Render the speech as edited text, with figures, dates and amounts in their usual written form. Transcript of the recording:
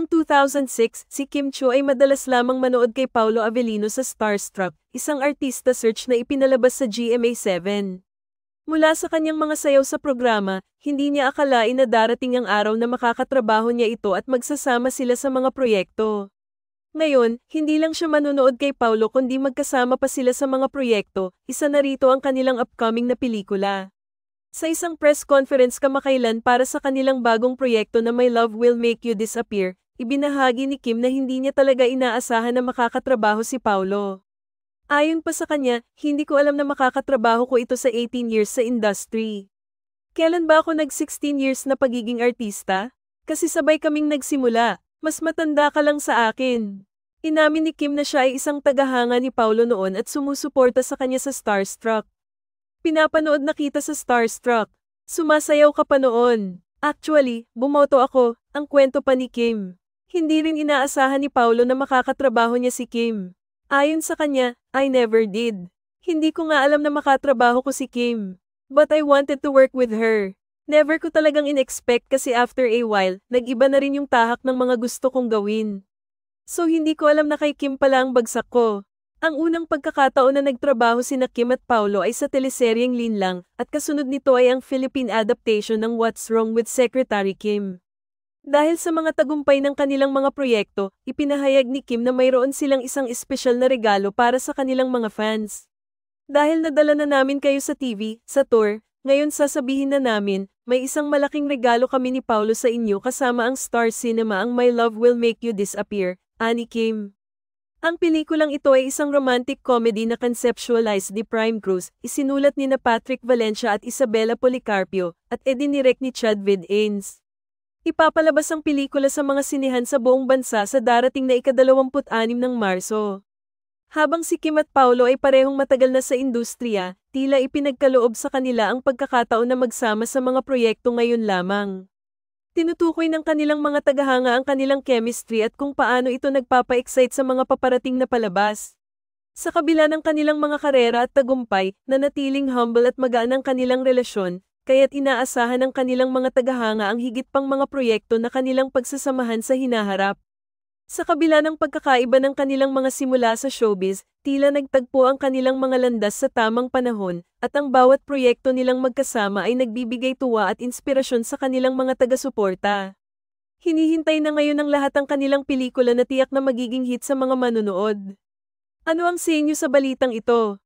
Noong 2006, si Kim Chiu ay madalas lamang manood kay Paolo Avellino sa Starstruck, isang artista search na ipinalabas sa GMA7. Mula sa kanyang mga sayaw sa programa, hindi niya akalain na darating ang araw na makakatrabaho niya ito at magsasama sila sa mga proyekto. Ngayon, hindi lang siya manonood kay Paolo kundi magkasama pa sila sa mga proyekto, isa na rito ang kanilang upcoming na pelikula. Sa isang press conference kamakailan para sa kanilang bagong proyekto na My Love Will Make You Disappear, ibinahagi ni Kim na hindi niya talaga inaasahan na makakatrabaho si Paolo. Ayon pa sa kanya, hindi ko alam na makakatrabaho ko ito sa 18 years sa industry. Kailan ba ako nag-16 years na pagiging artista? Kasi sabay kaming nagsimula, mas matanda ka lang sa akin. Inamin ni Kim na siya ay isang tagahanga ni Paolo noon at sumusuporta sa kanya sa Starstruck. Pinapanood na kita sa Starstruck. Sumasayaw ka pa noon. Actually, bumoto ako, ang kwento pa ni Kim. Hindi rin inaasahan ni Paolo na makakatrabaho niya si Kim. Ayon sa kanya, I never did. Hindi ko nga alam na makatrabaho ko si Kim. But I wanted to work with her. Never ko talagang in-expect kasi after a while, nag-iba na rin yung tahak ng mga gusto kong gawin. So hindi ko alam na kay Kim pala ang bagsak ko. Ang unang pagkakataon na nagtrabaho sina Kim at Paolo ay sa teleseryeng Linlang, at kasunod nito ay ang Philippine adaptation ng What's Wrong with Secretary Kim. Dahil sa mga tagumpay ng kanilang mga proyekto, ipinahayag ni Kim na mayroon silang isang espesyal na regalo para sa kanilang mga fans. Dahil nadala na namin kayo sa TV, sa tour, ngayon sasabihin na namin, may isang malaking regalo kami ni Paolo sa inyo kasama ang Star Cinema ang My Love Will Make You Disappear, ani Kim. Ang pelikulang ito ay isang romantic comedy na conceptualized ni Prime Cruz, isinulat ni na Patrick Valencia at Isabella Policarpio, at idinirect ni Chad Videns. Ipapalabas ang pelikula sa mga sinehan sa buong bansa sa darating na ika-26 ng Marso. Habang si Kim at Paolo ay parehong matagal na sa industriya, tila ipinagkaloob sa kanila ang pagkakataon na magsama sa mga proyekto ngayon lamang. Tinutukoy ng kanilang mga tagahanga ang kanilang chemistry at kung paano ito nagpapa-excite sa mga paparating na palabas. Sa kabila ng kanilang mga karera at tagumpay, nanatiling humble at magaan ang kanilang relasyon, kaya't inaasahan ng kanilang mga tagahanga ang higit pang mga proyekto na kanilang pagsasamahan sa hinaharap. Sa kabila ng pagkakaiba ng kanilang mga simula sa showbiz, tila nagtagpo ang kanilang mga landas sa tamang panahon, at ang bawat proyekto nilang magkasama ay nagbibigay tuwa at inspirasyon sa kanilang mga taga-suporta. Hinihintay na ngayon ng lahat ang kanilang pelikula na tiyak na magiging hit sa mga manunood. Ano ang sa inyo sa balitang ito?